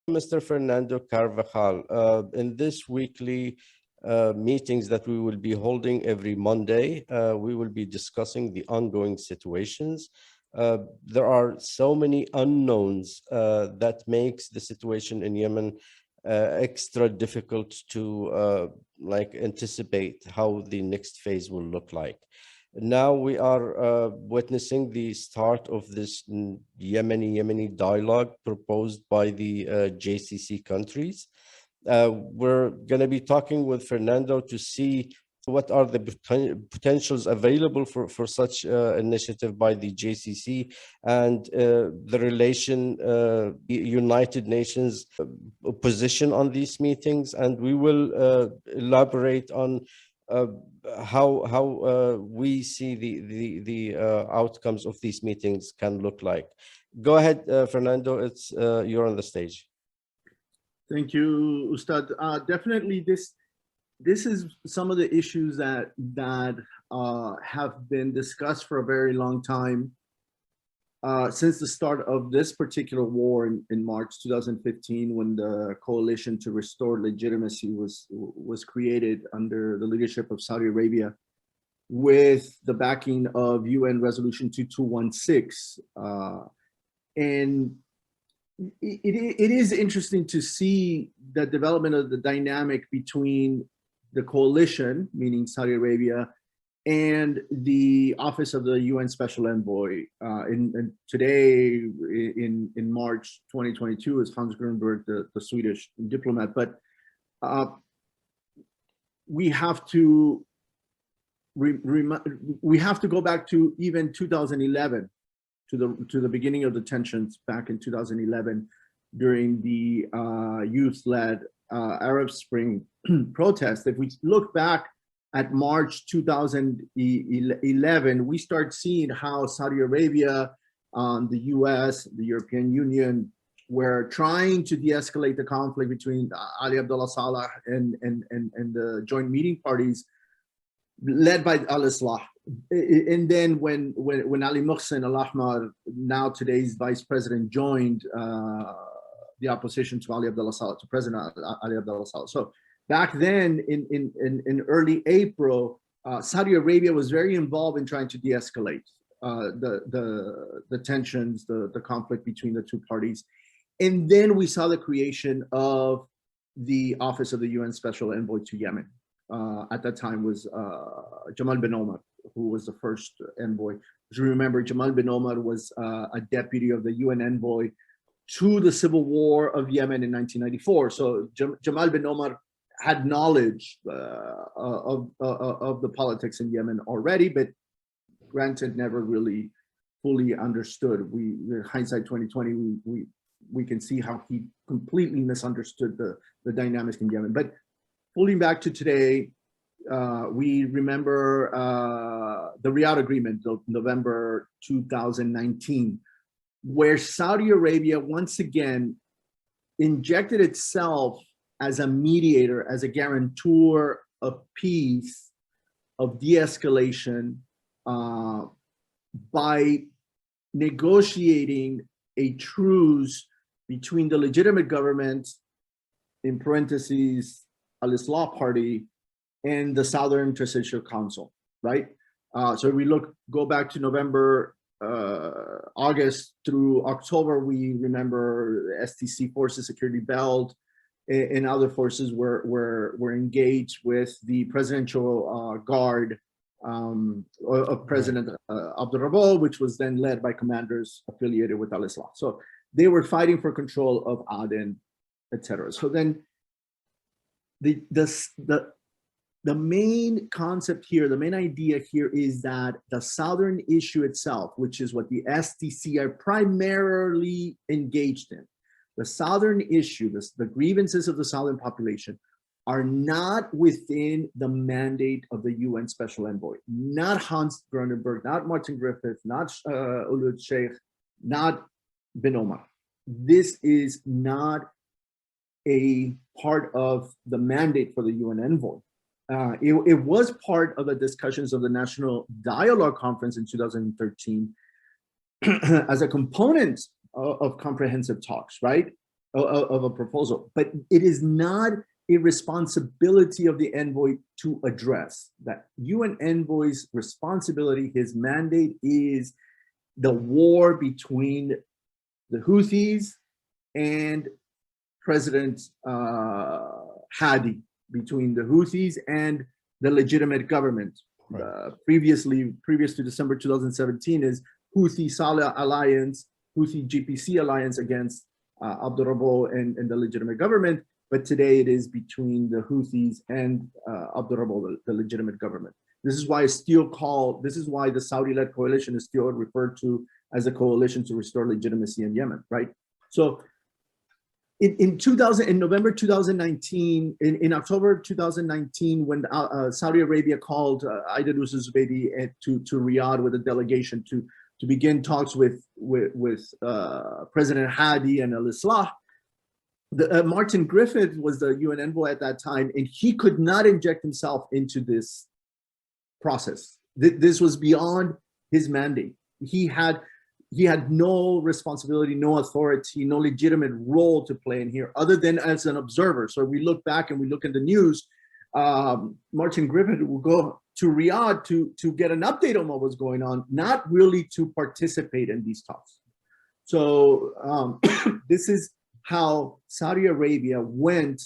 Mr. Fernando Carvajal. In this weekly meetings that we will be holding every Monday, we will be discussing the ongoing situations. There are so many unknowns that makes the situation in Yemen extra difficult to anticipate how the next phase will look like. Now we are witnessing the start of this Yemeni dialogue proposed by the JCC countries. We're going to be talking with Fernando to see what are the potentials available for such initiative by the JCC and the relation, the United Nations position on these meetings. And we will elaborate on how we see the outcomes of these meetings can look like. Go ahead, Fernando. It's you're on the stage. Thank you, Ustad. Definitely, this is some of the issues that have been discussed for a very long time. Since the start of this particular war in March 2015, when the coalition to restore legitimacy was created under the leadership of Saudi Arabia, with the backing of UN Resolution 2216. And it is interesting to see the development of the dynamic between the coalition, meaning Saudi Arabia, and the Office of the UN Special Envoy. And today, in March 2022, is Hans Grunberg, the Swedish diplomat. But we have to go back to even 2011, to the beginning of the tensions back in 2011, during the youth-led Arab Spring protest. If we look back at March 2011, we start seeing how Saudi Arabia, the US, the European Union were trying to de-escalate the conflict between Ali Abdullah Saleh and the joint meeting parties led by al-Islah. And then when Ali Muhsin al-Ahmar, now today's vice president, joined the opposition to Ali Abdullah Saleh, to President Ali Abdullah Saleh. So back then, in early April, Saudi Arabia was very involved in trying to de-escalate the tensions, the conflict between the two parties. And then we saw the creation of the Office of the UN Special Envoy to Yemen. At that time was Jamal bin Omar, who was the first envoy. As you remember, Jamal bin Omar was a deputy of the UN envoy to the civil war of Yemen in 1994. So Jamal bin Omar had knowledge of the politics in Yemen already, but granted, never really fully understood. In hindsight 2020, we can see how he completely misunderstood the dynamics in Yemen. But pulling back to today, we remember the Riyadh Agreement of November 2019, where Saudi Arabia once again injected itself as a mediator, as a guarantor of peace, of de-escalation, by negotiating a truce between the legitimate government, in parentheses, al-Islah party, and the Southern Transitional Council, right? So we go back to November, August through October, we remember STC forces, Security Belt, and other forces were engaged with the presidential guard of President Abdul Rabah, which was then led by commanders affiliated with al-Islah. So they were fighting for control of Aden, etc. So then the main concept here, the main idea here is that the southern issue itself, which is what the STC are primarily engaged in, the southern issue, the grievances of the southern population, are not within the mandate of the UN Special Envoy. Not Hans Grunberg, not Martin Griffith, not Ulud Sheikh, not bin Omar. This is not a part of the mandate for the UN envoy. It was part of the discussions of the National Dialogue Conference in 2013 as a component of comprehensive talks, right? of a proposal, but it is not a responsibility of the envoy to address that. UN envoy's responsibility, his mandate is the war between the Houthis and President Hadi, between the Houthis and the legitimate government. Right. Previous to December 2017 is Houthi Saleh alliance, Houthi GPC alliance against Abdul Rabbo and the legitimate government. But today it is between the Houthis and Abdul Rabbo, the legitimate government. This is why it's still called, this is why the Saudi-led coalition is still referred to as a coalition to restore legitimacy in Yemen, right? So in November 2019, in October 2019, when Saudi Arabia called Aidar Zubaydi to Riyadh with a delegation to begin talks with President Hadi and al-Islah, Martin Griffith was the UN envoy at that time, and he could not inject himself into this process. This was beyond his mandate. He had no responsibility, no authority, no legitimate role to play in here other than as an observer. So we look back and we look in the news, Martin Griffith will go to Riyadh to get an update on what was going on, not really to participate in these talks. So this is how Saudi Arabia went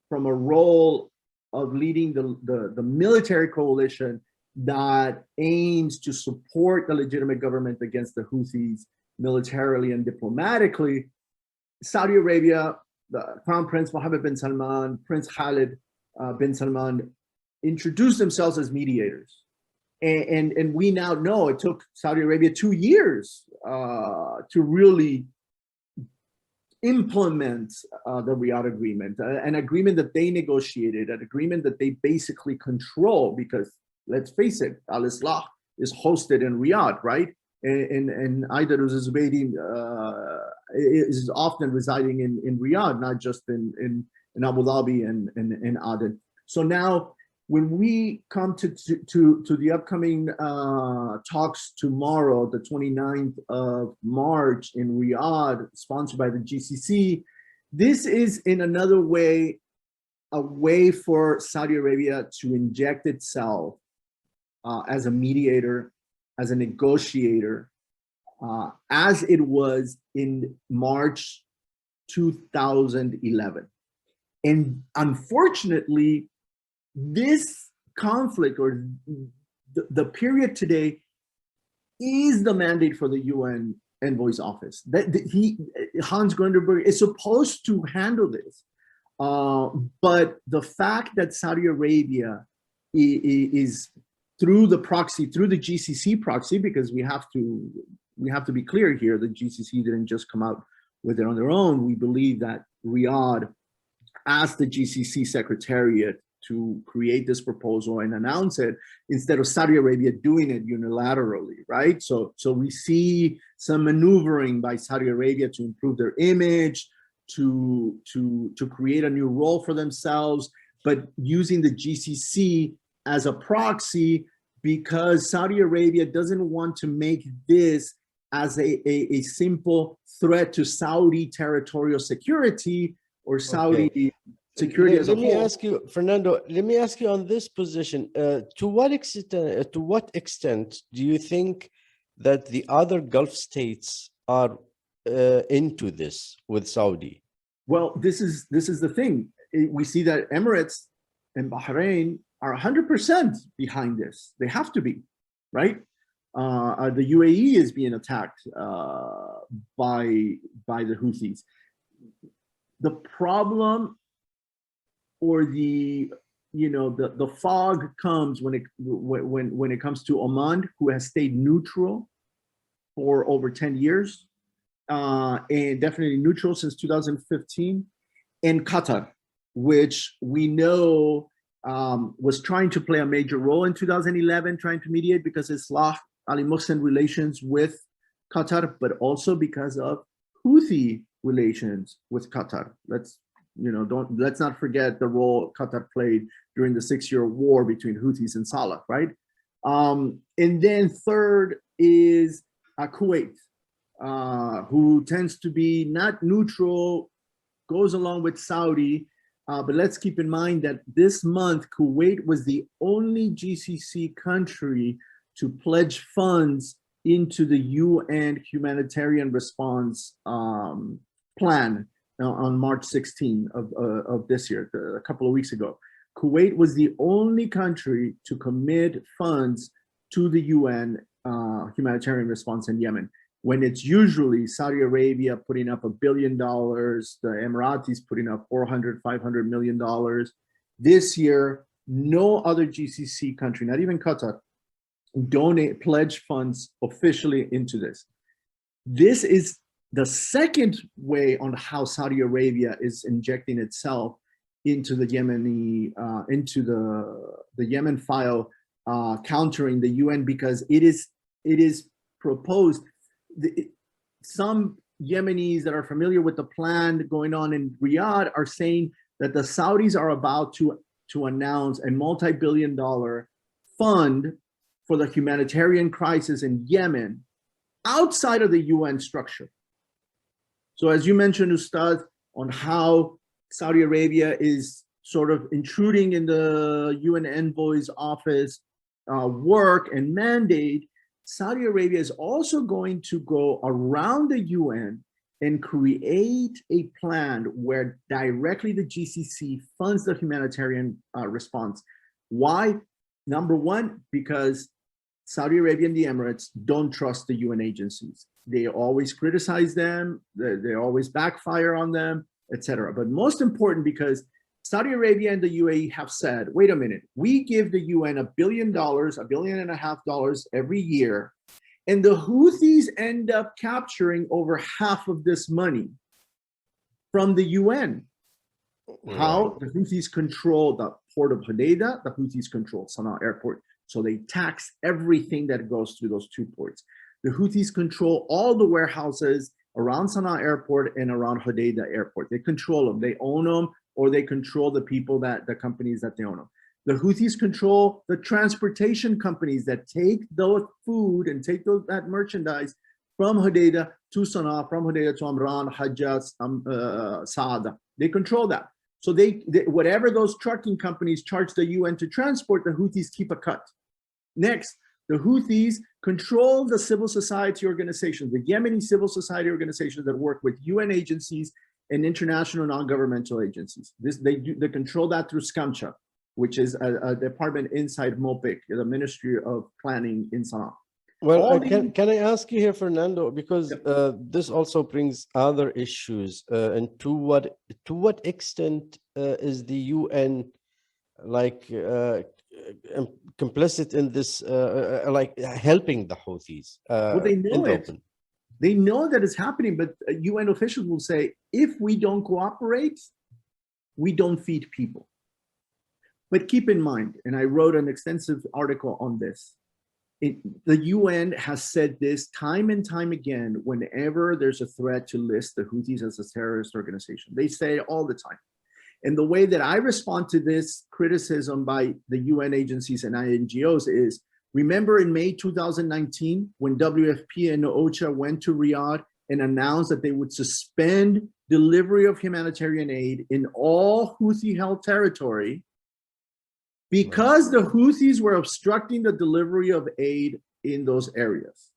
from a role of leading the military coalition that aims to support the legitimate government against the Houthis militarily and diplomatically. Saudi Arabia, the Crown Prince Mohammed bin Salman, Prince Khalid bin Salman introduced themselves as mediators. And we now know it took Saudi Arabia 2 years to really implement the Riyadh agreement, an agreement that they negotiated, an agreement that they basically control, because let's face it, al-Islah is hosted in Riyadh, right? And Aidar Zubaydi is often residing in Riyadh, not just in Abu Dhabi and in Aden. So now, when we come to the upcoming talks tomorrow, the 29th of March in Riyadh, sponsored by the GCC, this is in another way a way for Saudi Arabia to inject itself as a mediator, as a negotiator, as it was in March 2011. And unfortunately, this conflict, or the period today, is the mandate for the UN envoy's office. Hans Grunderberg is supposed to handle this. But the fact that Saudi Arabia is through the proxy, through the GCC proxy, because we have to be clear here, the GCC didn't just come out with it on their own. We believe that Riyadh asked the GCC Secretariat to create this proposal and announce it, instead of Saudi Arabia doing it unilaterally, right? So we see some maneuvering by Saudi Arabia to improve their image, to create a new role for themselves, but using the GCC as a proxy, because Saudi Arabia doesn't want to make this as a simple threat to Saudi territorial security or Saudi security as a whole. Let me ask you, Fernando, let me ask you on this position, to what extent do you think that the other Gulf states are into this with Saudi? Well, this is the thing. We see that Emirates and Bahrain are 100% behind this. They have to be, right? The UAE is being attacked by the Houthis. The problem, or the fog comes when it comes to Oman, who has stayed neutral for over 10 years, and definitely neutral since 2015, and Qatar, which we know was trying to play a major role in 2011, trying to mediate because of Islah Ali Muslim relations with Qatar, but also because of Houthi relations with Qatar. Let's not forget the role Qatar played during the 6-year war between Houthis and Saleh, right? And then third is Kuwait, who tends to be not neutral goes along with Saudi. But let's keep in mind that this month, Kuwait was the only GCC country to pledge funds into the UN humanitarian response plan on March 16 of this year, a couple of weeks ago. Kuwait was the only country to commit funds to the UN humanitarian response in Yemen, when it's usually Saudi Arabia putting up $1 billion, the Emiratis putting up $400–500 million. This year, no other GCC country, not even Qatar, pledge funds officially into this. This is the second way on how Saudi Arabia is injecting itself into the Yemeni, into the Yemen file, countering the UN, because it is proposed. Some Yemenis that are familiar with the plan going on in Riyadh are saying that the Saudis are about to announce a multi-billion-dollar fund for the humanitarian crisis in Yemen outside of the UN structure. So as you mentioned, Ustad, on how Saudi Arabia is sort of intruding in the UN envoy's office work and mandate, Saudi Arabia is also going to go around the UN and create a plan where directly the GCC funds the humanitarian response. Why? Number one, because Saudi Arabia and the Emirates don't trust the UN agencies. They always criticize them, they always backfire on them, etc. But most important, because Saudi Arabia and the UAE have said, wait a minute, we give the UN $1 billion, $1.5 billion every year, and the Houthis end up capturing over half of this money from the UN. Right. How? The Houthis control the port of Hodeidah, the Houthis control Sana'a airport, so they tax everything that goes through those two ports. The Houthis control all the warehouses around Sana'a airport and around Hodeidah airport. They control them, they own them, or they control the people the companies that they own them. The Houthis control the transportation companies that take those food and take that merchandise from Hodeidah to Sana'a, from Hodeidah to Amran, Hajjaz, Saada. They control that. So they whatever those trucking companies charge the UN to transport, the Houthis keep a cut. Next, the Houthis control the civil society organizations, the Yemeni civil society organizations that work with UN agencies and international non-governmental agencies. They control that through SCAMCHA, which is a department inside MOPIC, the Ministry of Planning in Sana'a. Well, can I ask you here, Fernando, because this also brings other issues, and to what extent is the UN like complicit in this, like helping the Houthis? Well, they know it. They know that it's happening, but UN officials will say, if we don't cooperate, we don't feed people. But keep in mind, and I wrote an extensive article on this, the UN has said this time and time again whenever there's a threat to list the Houthis as a terrorist organization. They say it all the time. And the way that I respond to this criticism by the UN agencies and NGOs is, remember in May 2019, when WFP and OCHA went to Riyadh and announced that they would suspend delivery of humanitarian aid in all Houthi-held territory because the Houthis were obstructing the delivery of aid in those areas.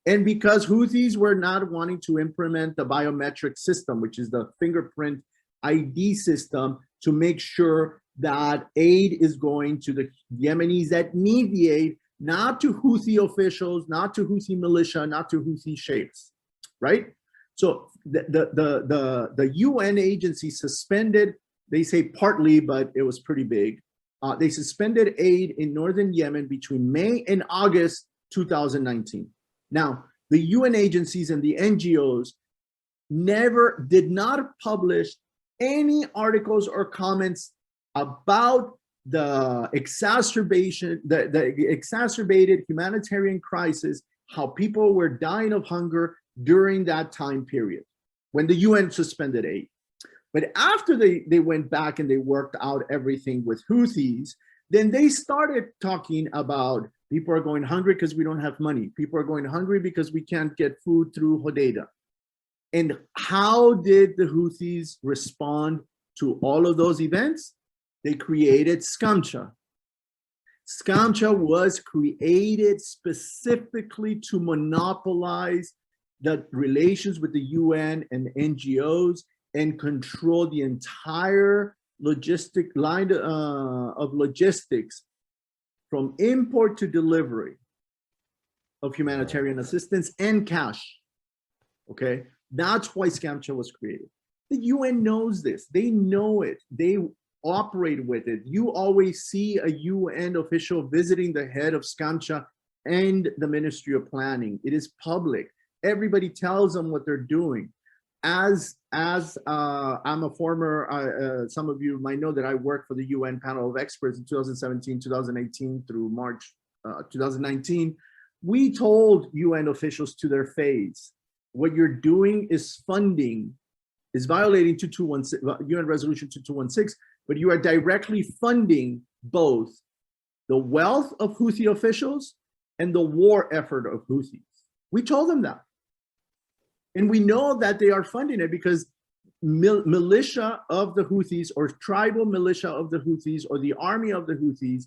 And because Houthis were not wanting to implement the biometric system, which is the fingerprint ID system, to make sure that aid is going to the Yemenis that need the aid, not to Houthi officials, not to Houthi militia, not to Houthi sheikhs, right? So the UN agency suspended, they say partly, but it was pretty big. They suspended aid in northern Yemen between May and August 2019. Now, the UN agencies and the NGOs did not publish any articles or comments about the exacerbated humanitarian crisis, how people were dying of hunger during that time period when the UN suspended aid. But after they went back and they worked out everything with Houthis, then they started talking about people are going hungry because we don't have money. People are going hungry because we can't get food through Hodeidah. And how did the Houthis respond to all of those events? They created Skamcha. Skamcha was created specifically to monopolize the relations with the UN and NGOs and control the entire logistic line of logistics from import to delivery of humanitarian assistance and cash. Okay, that's why Skamcha was created. The UN knows this. They know it. They operate with it. You always see a UN official visiting the head of Skamcha and the Ministry of Planning. It is public. Everybody tells them what they're doing. As I'm a former, some of you might know that I worked for the UN panel of experts in 2017, 2018 through March 2019. We told UN officials to their face, what you're doing is funding, is violating 2216, UN Resolution 2216, but you are directly funding both the wealth of Houthi officials and the war effort of Houthis. We told them that. And we know that they are funding it because militia of the Houthis or tribal militia of the Houthis or the army of the Houthis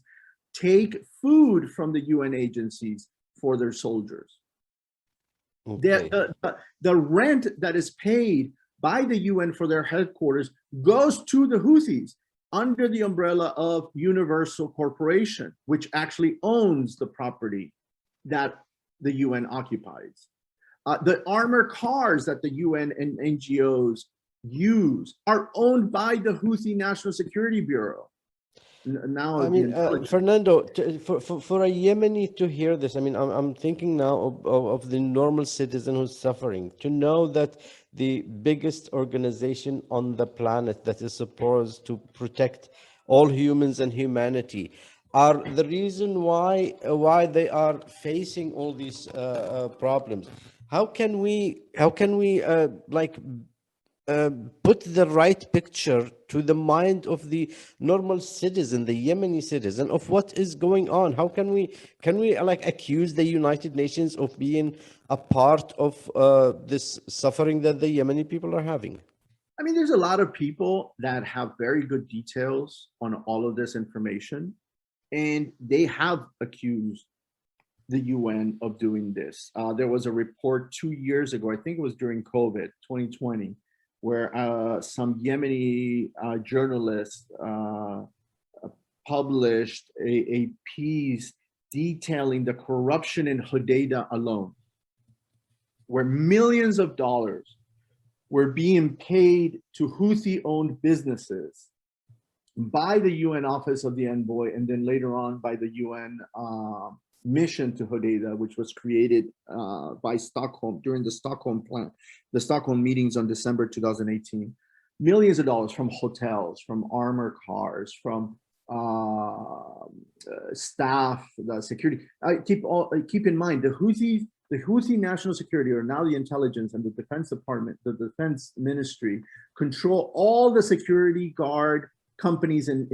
take food from the UN agencies for their soldiers. Okay. The rent that is paid by the UN for their headquarters goes to the Houthis under the umbrella of Universal Corporation, which actually owns the property that the UN occupies. The armored cars that the UN and NGOs use are owned by the Houthi National Security Bureau. Now, I mean, Fernando, for a Yemeni to hear this, I mean, I'm thinking now of the normal citizen who's suffering, to know that the biggest organization on the planet that is supposed to protect all humans and humanity are the reason why they are facing all these problems. How can we put the right picture to the mind of the normal citizen, the Yemeni citizen, of what is going on? How can we like accuse the United Nations of being a part of this suffering that the Yemeni people are having? I mean, there's a lot of people that have very good details on all of this information, and they have accused the UN of doing this. There was a report 2 years ago, I think it was during COVID, 2020, where some Yemeni journalists published a piece detailing the corruption in Hodeidah alone, where millions of dollars were being paid to Houthi-owned businesses by the UN Office of the Envoy, and then later on by the UN mission to Hodeidah, which was created by Stockholm during the Stockholm meetings on December 2018. Millions of dollars from hotels, from armor cars, from staff, the security. Keep in mind, the Houthi National Security, or now the intelligence and the Defense Department, the Defense Ministry, control all the security guard companies in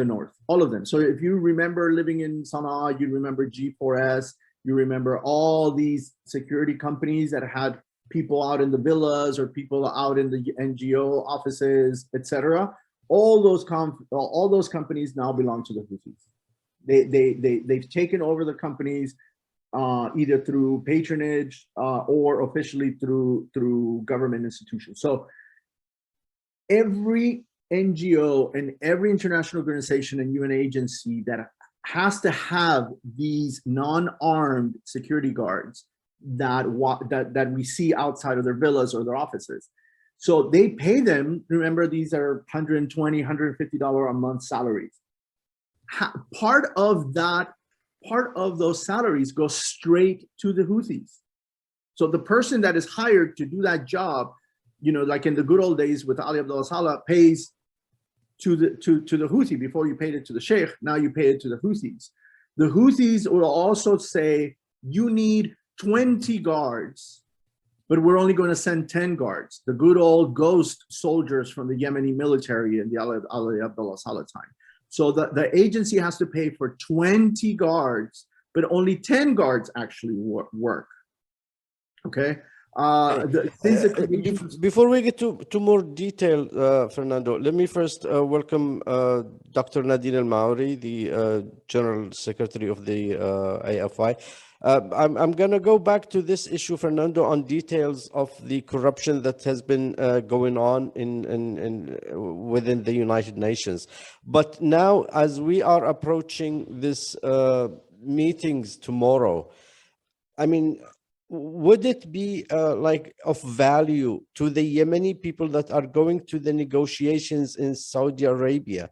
the north, all of them. So if you remember living in Sana'a, you remember G4S, you remember all these security companies that had people out in the villas or people out in the NGO offices, etc. All those companies now belong to the Houthis. They've taken over the companies either through patronage or officially through government institutions. So every NGO and every international organization and UN agency that has to have these non-armed security guards that we see outside of their villas or their offices. So they pay them, remember, these are $120, $150 a month salaries. Part of those salaries go straight to the Houthis. So the person that is hired to do that job, you know, like in the good old days with Ali Abdullah Saleh, pays to the Houthi. Before you paid it to the Sheikh, now you pay it to the Houthis. The Houthis will also say, you need 20 guards, but we're only going to send 10 guards. The good old ghost soldiers from the Yemeni military in the Ali Abdullah Saleh time. So the agency has to pay for 20 guards, but only 10 guards actually work. Okay. Physically. Before we get to more detail, Fernando, let me first welcome Dr. Nadine El Mauri, the General Secretary of the AFI. I'm going to go back to this issue, Fernando, on details of the corruption that has been going on within the United Nations. But now, as we are approaching this meetings tomorrow, I mean, would it be like of value to the Yemeni people that are going to the negotiations in Saudi Arabia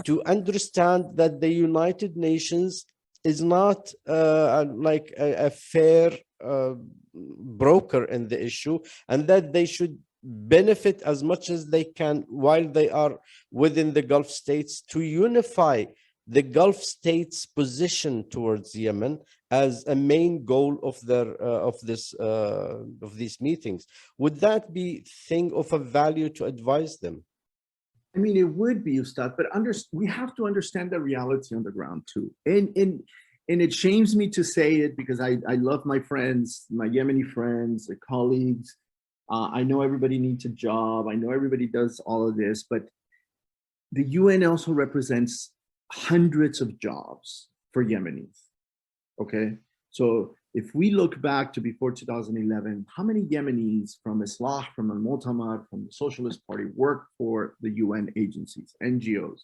to understand that the United Nations is not like a fair broker in the issue, and that they should benefit as much as they can while they are within the Gulf states to unify the Gulf states' position towards Yemen as a main goal of their of these meetings? Would that be thing of a value to advise them? I mean, it would be, Ustad, but we have to understand the reality on the ground too. And it shames me to say it because I love my friends, my Yemeni friends, the colleagues. I know everybody needs a job. I know everybody does all of this, but the UN also represents hundreds of jobs for Yemenis. Okay, so if we look back to before 2011, how many Yemenis from Islah, from Al-Mu'tamar, from the Socialist Party work for the UN agencies, NGOs?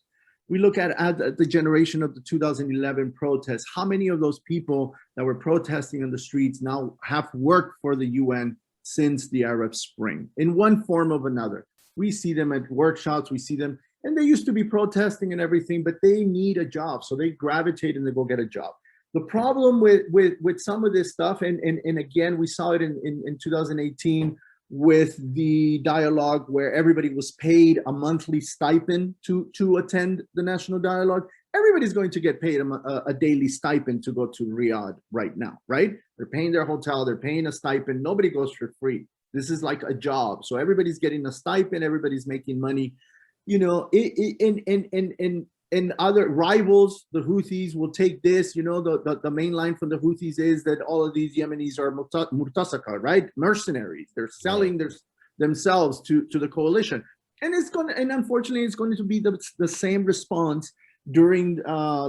We look at the generation of the 2011 protests, how many of those people that were protesting on the streets now have worked for the UN since the Arab Spring in one form or another? We see them at workshops, we see them, and they used to be protesting and everything, but they need a job, so they gravitate and they go get a job. The problem with some of this stuff, and again, we saw it in 2018 with the dialogue where everybody was paid a monthly stipend to attend the national dialogue. Everybody's going to get paid a daily stipend to go to Riyadh right now, right? They're paying their hotel, they're paying a stipend. Nobody goes for free. This is like a job. So everybody's getting a stipend, everybody's making money. You know, and other rivals, the Houthis will take this. You know, the main line from the Houthis is that all of these Yemenis are murtasaka, right? Mercenaries. They're selling themselves to the coalition, and unfortunately, it's going to be the same response during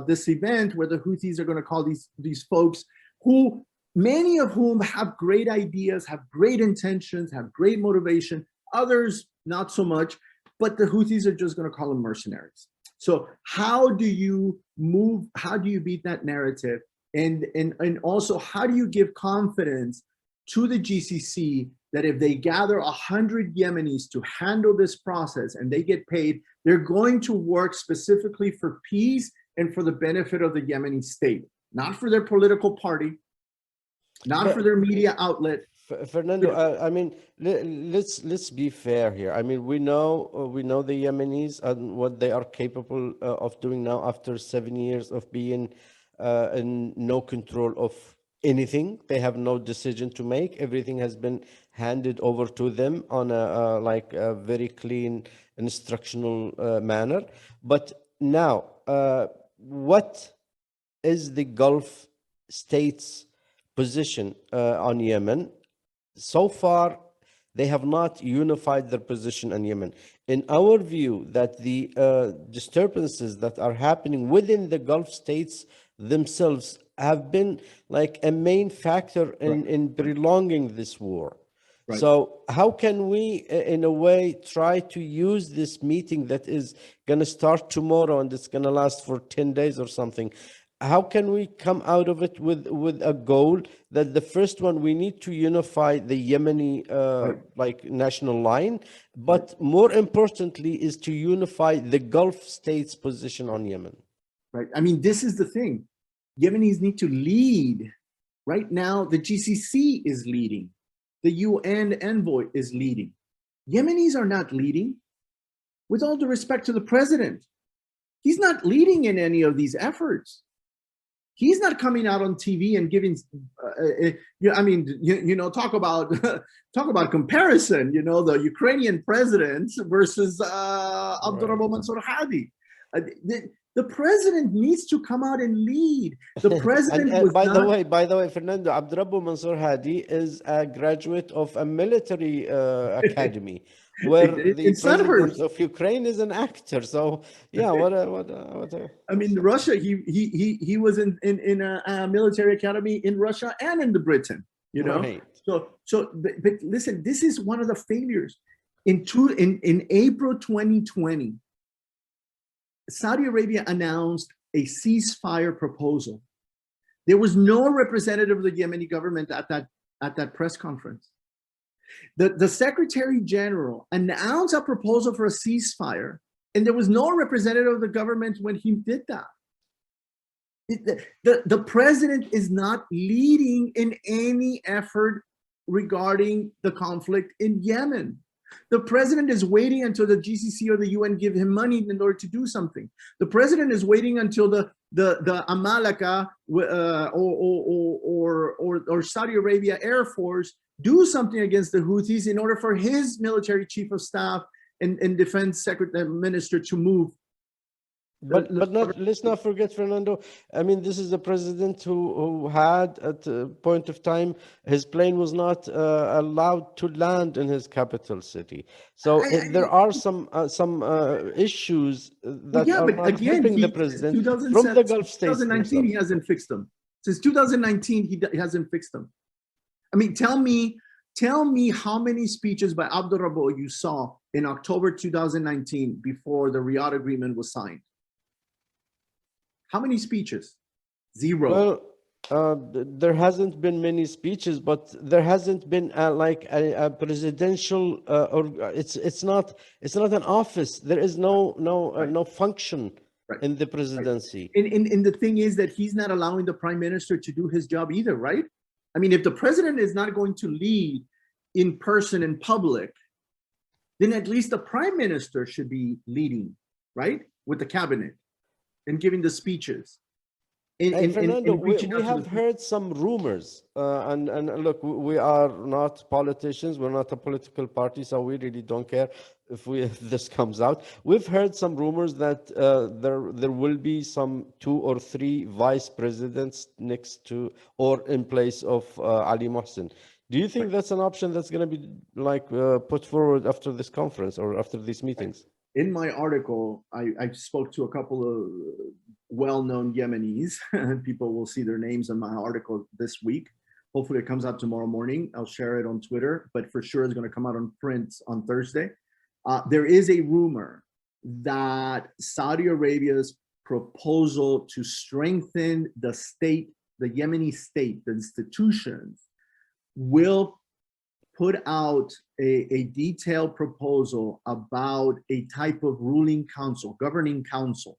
this event where the Houthis are going to call these folks who, many of whom have great ideas, have great intentions, have great motivation. Others not so much, but the Houthis are just going to call them mercenaries. So how do you beat that narrative? And also, how do you give confidence to the GCC that if they gather 100 Yemenis to handle this process and they get paid, they're going to work specifically for peace and for the benefit of the Yemeni state, not for their political party, not for their media outlet. Fernando, I mean, let's be fair here. I mean, we know the Yemenis and what they are capable of doing now after 7 years of being in no control of anything. They have no decision to make. Everything has been handed over to them on a very clean instructional manner. But now, what is the Gulf states' position on Yemen? So far, they have not unified their position on Yemen. In our view, that the disturbances that are happening within the Gulf states themselves have been like a main factor in prolonging this war. Right. So how can we, in a way, try to use this meeting that is going to start tomorrow and it's going to last for 10 days or something? How can we come out of it with a goal that the first one, we need to unify the Yemeni like national line, but more importantly is to unify the Gulf states' position on Yemen. Right. I mean, this is the thing. Yemenis need to lead. Right now, the GCC is leading. The UN envoy is leading. Yemenis are not leading. With all due respect to the president, he's not leading in any of these efforts. He's not coming out on TV and giving, I mean, talk about comparison, the Ukrainian president versus Abdurrahman Mansur Hadi. The president needs to come out and lead. The president And was by not. the way, Fernando, Abdurrabbu Mansour Hadi is a graduate of a military academy, where the In president Sandhurst. of Ukraine is an actor. So yeah, what a I mean, Russia. He was in a military academy in Russia and in the Britain. You know. right. But listen, this is one of the failures. In April 2020, Saudi Arabia announced a ceasefire proposal. There was no representative of the Yemeni government at that press conference. The Secretary General announced a proposal for a ceasefire, and there was no representative of the government when he did that. The president is not leading in any effort regarding the conflict in Yemen. The president is waiting until the GCC or the UN give him money in order to do something. The president is waiting until the Amalaka or Saudi Arabia Air Force do something against the Houthis in order for his military chief of staff and defense secretary minister to move. But let's not forget, Fernando. I mean, this is a president who had at a point of time his plane was not allowed to land in his capital city. So there are some issues that are not helping the president from the Gulf states. 2019, he hasn't fixed them. Since 2019, he hasn't fixed them. I mean, tell me how many speeches by Abdurrabbu you saw in October 2019 before the Riyadh agreement was signed. How many speeches? Zero. Well, there hasn't been many speeches, but there hasn't been like a presidential or it's not an office. There is no function in the presidency. Right. And the thing is that he's not allowing the prime minister to do his job either, right? I mean, if the president is not going to lead in person in public, then at least the prime minister should be leading, right, with the cabinet and giving the speeches. Fernando, we have heard some rumors, and look, we are not politicians. We're not a political party, so we really don't care if this comes out. We've heard some rumors that there will be some 2 or 3 vice presidents next to or in place of Ali Mohsen. Do you think that's an option that's going to be like put forward after this conference or after these meetings? In my article, I spoke to a couple of well-known Yemenis. People will see their names in my article this week. Hopefully it comes out tomorrow morning. I'll share it on Twitter, but for sure it's going to come out on print on Thursday. There is a rumor that Saudi Arabia's proposal to strengthen the state, the Yemeni state, the institutions, will put out a detailed proposal about a type of ruling council, governing council.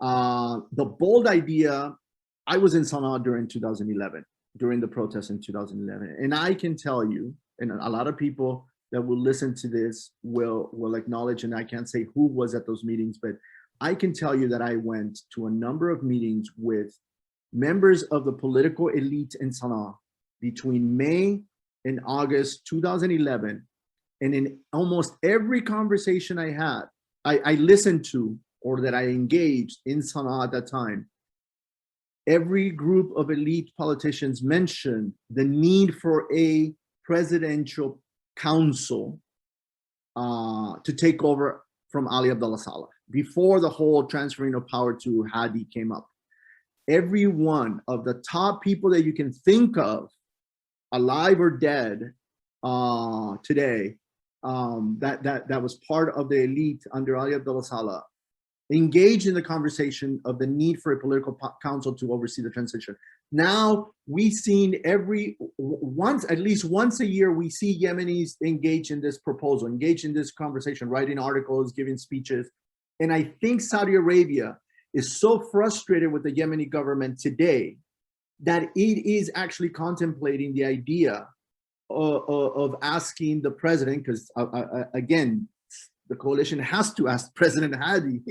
The bold idea, I was in Sana'a during 2011, during the protests in 2011. And I can tell you, and a lot of people that will listen to this will acknowledge, and I can't say who was at those meetings, but I can tell you that I went to a number of meetings with members of the political elite in Sana'a between May and August 2011. And in almost every conversation I had, I listened to, or that I engaged in Sana'a at that time, every group of elite politicians mentioned the need for a presidential council to take over from Ali Abdullah Saleh before the whole transferring of power to Hadi came up. Every one of the top people that you can think of, alive or dead today, that was part of the elite under Ali Abdullah Saleh, engaged in the conversation of the need for a political council to oversee the transition. Now we've seen at least once a year, we see Yemenis engage in this proposal, engage in this conversation, writing articles, giving speeches. And I think Saudi Arabia is so frustrated with the Yemeni government today that it is actually contemplating the idea of asking the president, because again, the coalition has to ask President Hadi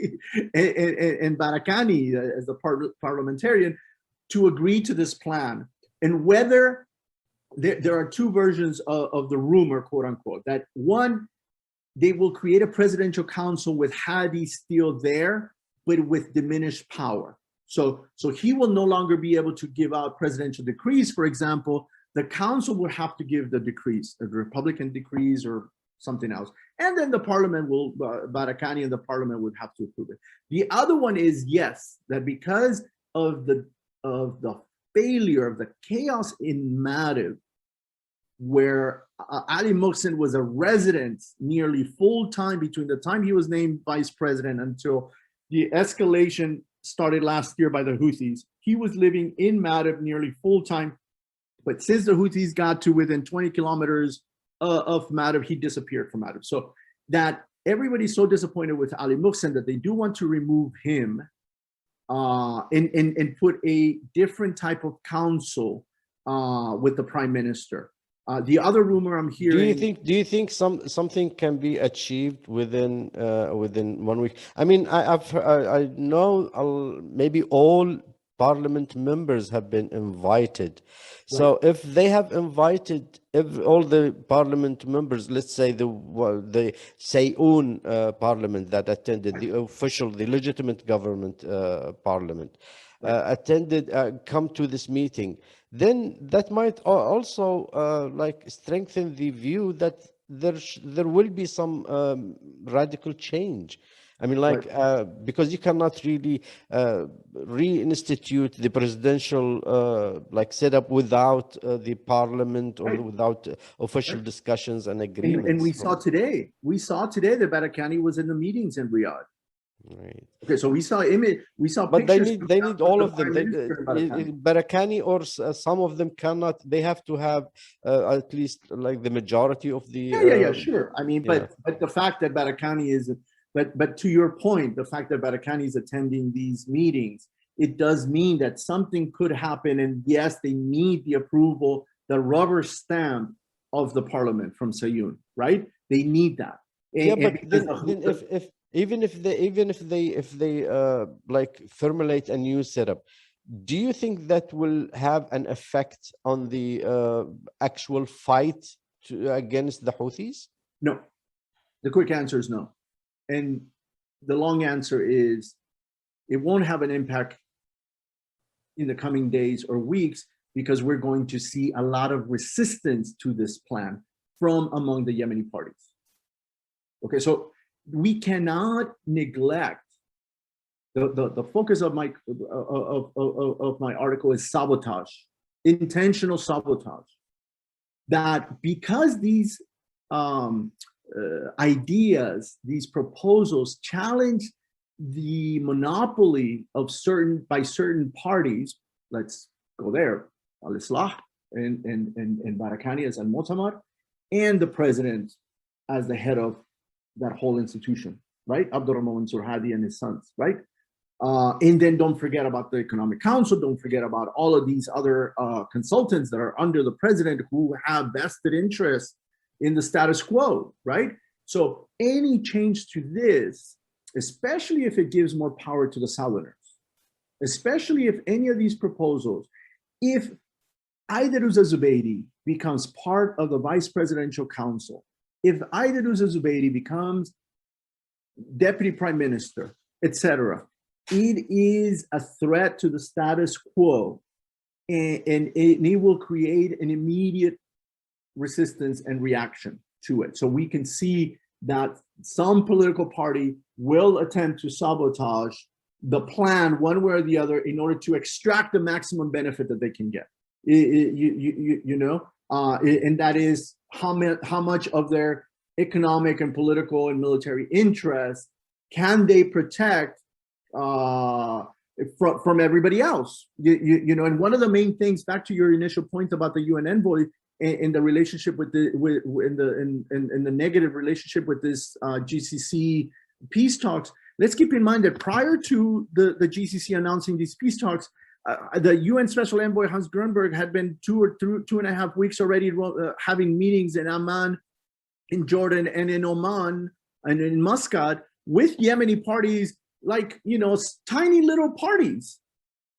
and Barakani as the parliamentarian to agree to this plan. And whether there are 2 versions of the rumor, quote unquote, that one, they will create a presidential council with Hadi still there, but with diminished power. So he will no longer be able to give out presidential decrees. For example, the council would have to give the decrees, the Republican decrees or something else. And then the parliament will, Barakani and the parliament would have to approve it. The other one is, yes, that because of the failure, of the chaos in Marib, where Ali Muhsin was a resident nearly full time between the time he was named vice president until the escalation started last year by the Houthis. He was living in Marib nearly full time, but since the Houthis got to within 20 kilometers of Marib, he disappeared from Marib. So that everybody's so disappointed with Ali Muhsin that they do want to remove him and put a different type of council with the prime minister. The other rumor I'm hearing. Do you think something can be achieved within 1 week? I mean, I know maybe all parliament members have been invited. So Right. if they have invited all the parliament members, let's say the Sayoun parliament that attended, the official, the legitimate government parliament, attended, come to this meeting, then that might also like strengthen the view that there will be some radical change. I mean, like, because you cannot really reinstitute the presidential like setup without the parliament or without official discussions and agreements. And we saw today that Barakani was in the meetings in Riyadh. Right. Okay, so we saw But pictures. they need all of them. Prime Minister Barakani. Barakani or some of them cannot. They have to have at least like the majority of the. Yeah, sure. I mean, yeah. but the fact that Barakani is, but to your point, the fact that Barakani is attending these meetings, it does mean that something could happen. And yes, they need the approval, the rubber stamp of the parliament from Sayoun, right? They need that. Yeah, but then if even if they like formulate a new setup, do you think that will have an effect on the actual fight against the Houthis? No. The quick answer is no. And the long answer is it won't have an impact in the coming days or weeks because we're going to see a lot of resistance to this plan from among the Yemeni parties. Okay, so we cannot neglect the focus of my article is sabotage, intentional sabotage. That because these ideas, these proposals challenge the monopoly of certain parties. Let's go there, Al-Islah and Barakani as Al-Mu'tamar, and the president as the head of that whole institution, right? Abdurrahman Mansour Hadi and his sons, right? And then don't forget about the Economic Council. Don't forget about all of these other consultants that are under the president who have vested interest in the status quo, right? So any change to this, especially if it gives more power to the Southerners, especially if any of these proposals, if Aidarus Zubaydi becomes part of the Vice Presidential Council, if Aidarus Zubaydi becomes Deputy Prime Minister, etc., it is a threat to the status quo, and it will create an immediate resistance and reaction to it. So we can see that some political party will attempt to sabotage the plan one way or the other in order to extract the maximum benefit that they can get. And that is how much of their economic and political and military interests can they protect from everybody else. And one of the main things, back to your initial point about the UN envoy in the relationship with in the negative relationship with this GCC peace talks, let's keep in mind that prior to the GCC announcing these peace talks, the UN Special Envoy Hans Grunberg had been 2.5 weeks already having meetings in Amman, in Jordan, and in Oman, and in Muscat with Yemeni parties, like, tiny little parties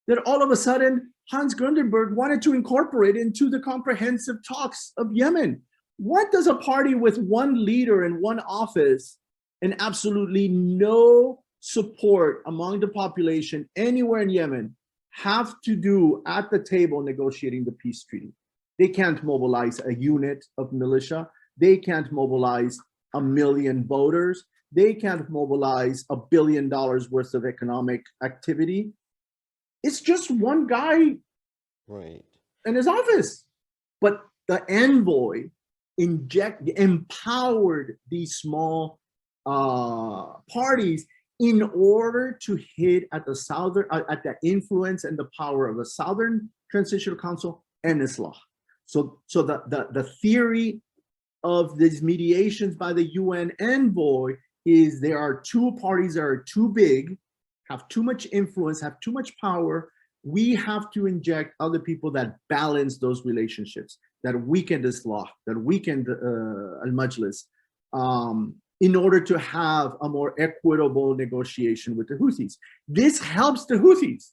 that all of a sudden Hans Grundenberg wanted to incorporate into the comprehensive talks of Yemen. What does a party with one leader in one office and absolutely no support among the population anywhere in Yemen have to do at the table negotiating the peace treaty. They can't mobilize a unit of militia. They can't mobilize 1 million voters. They can't mobilize $1 billion worth of economic activity. It's just one guy Right. in his office. But the envoy empowered these small parties in order to hit at the southern, at the influence and the power of the Southern Transitional Council and Islah. So the theory of these mediations by the UN envoy is there are two parties that are too big, have too much influence, have too much power. We have to inject other people that balance those relationships, that weaken Islah, that weaken al-Majlis, in order to have a more equitable negotiation with the Houthis. This helps the Houthis.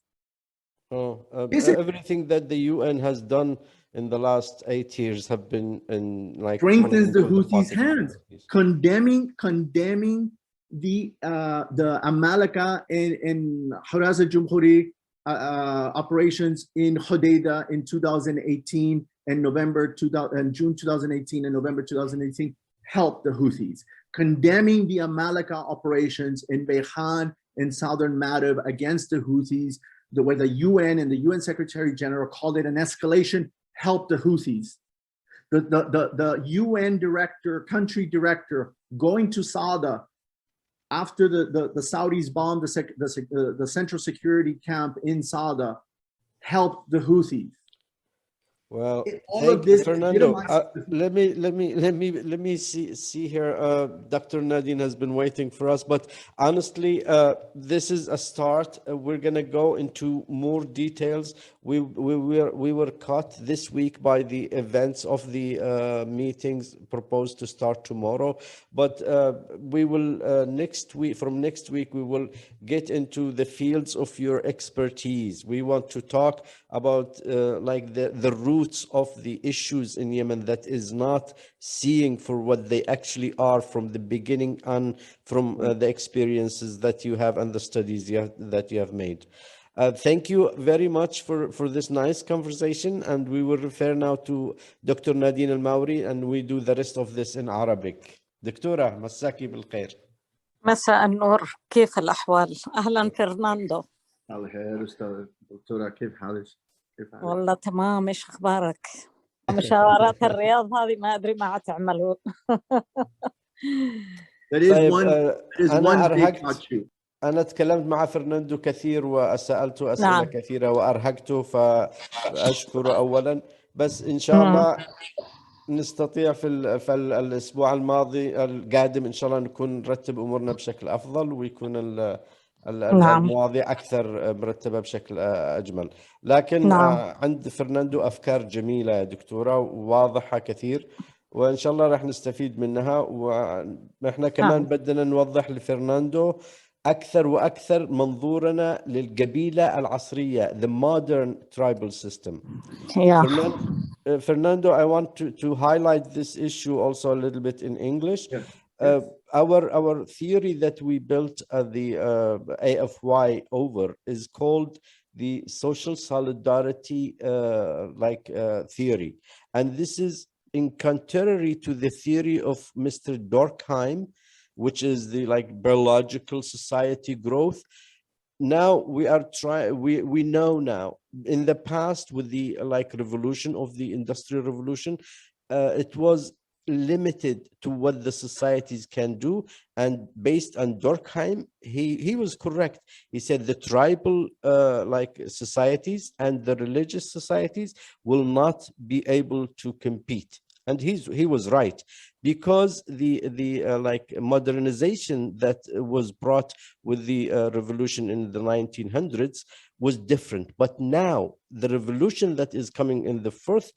Everything that the UN has done in the last 8 years have been in like strengthens the Houthis' hands, condemning the Amalika and Huraz al-Jumhuri operations in Hodeidah in 2018 and June 2018 and November 2018 helped the Houthis. Condemning the Amalika operations in Bayhan and southern Marib against the Houthis, where the UN and the UN Secretary General called it an escalation, helped the Houthis. The UN director, country director, going to Sada after the Saudis bombed the central security camp in Sada, helped the Houthis. Well, thank you, Fernando. Let me see here. Dr. Nadine has been waiting for us, but honestly, this is a start. We're gonna go into more details. We were caught this week by the events of the meetings proposed to start tomorrow, but we will next week. From next week, we will get into the fields of your expertise. We want to talk about like the roots of the issues in Yemen that is not seeing for what they actually are from the beginning on, from the experiences that you have and the studies that you have made. Thank you very much for this nice conversation, and we will refer now to Dr. Nadine Al-Mauri, and we do the rest of this in Arabic. دكتورة مساكي بالخير. مساء النور، كيف الأحوال؟ أهلا فرناندو. الله خير أستاذ دكتورة، كيف حالك؟ والله تمام، إيش أخبارك؟ مشاورات الرياض هذه ما أدري ما عتعملون. أنا تكلمت مع فرناندو كثير وسألته أسئلة كثيرة وأرهقته، فأشكره أولا، بس إن شاء الله نستطيع في الأسبوع القادم إن شاء الله نكون نرتب أمورنا بشكل أفضل، ويكون المواضيع أكثر مرتبة بشكل أجمل. لكن عند فرناندو أفكار جميلة يا دكتورة وواضحة كثير، وإن شاء الله راح نستفيد منها. وإحنا كمان بدنا نوضح لفرناندو أكثر وأكثر منظورنا للقبيلة العصرية, the modern tribal system. Fernando, I want to highlight this issue also a little bit in English. Our theory that we built the AFY over is called the social solidarity theory, and this is in contrary to the theory of Mr. Durkheim, which is the biological society growth. Now we know now, in the past with the revolution of the Industrial Revolution, it was limited to what the societies can do, and based on Durkheim, he was correct. He said the tribal societies and the religious societies will not be able to compete. And he was right, because the modernization that was brought with the revolution in the 1900s was different. But now the revolution that is coming in the fourth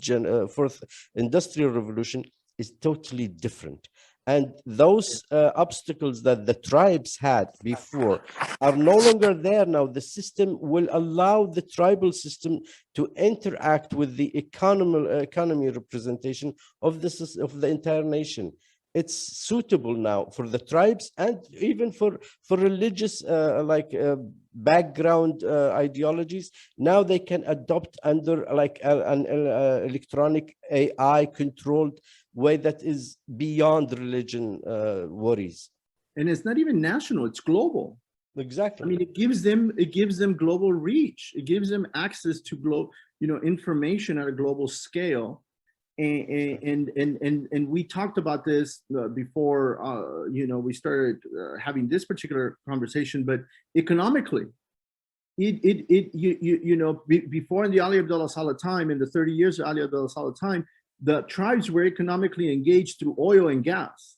industrial revolution is totally different. And those obstacles that the tribes had before are no longer there now. The system will allow the tribal system to interact with the economy representation of the entire nation. it's suitable now for the tribes and even for religious background ideologies. Now they can adopt under like an electronic AI controlled way that is beyond religion worries. And it's not even national, it's global. Exactly. I mean, it gives them global reach. It gives them access to information at a global scale. And we talked about this before we started having this particular conversation. But economically, before in the Ali Abdullah Saleh time, in the 30 years of Ali Abdullah Saleh time, the tribes were economically engaged through oil and gas.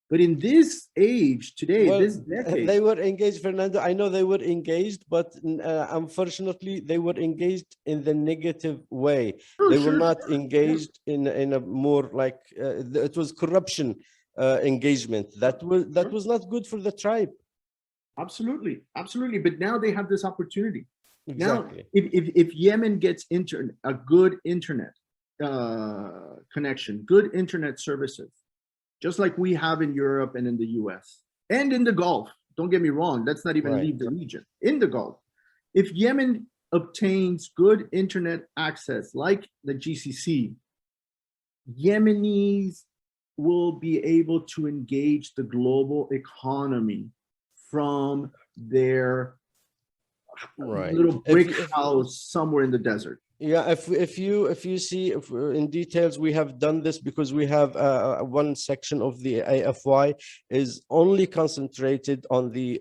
But in this age today, well, this decade, they were engaged, Fernando. I know they were engaged, but unfortunately, they were engaged in the negative way. They were not engaged in a more like it was corruption engagement. That was not good for the tribe. Absolutely, absolutely. But now they have this opportunity. Exactly. Now, if Yemen gets a good internet connection, good internet services, just like we have in Europe and in the US and in the Gulf. Don't get me wrong, let's not even leave the region. In the Gulf, if Yemen obtains good internet access like the GCC, Yemenis will be able to engage the global economy from their little brick house somewhere in the desert. Yeah, if you see in details, we have done this because we have one section of the AFY is only concentrated on the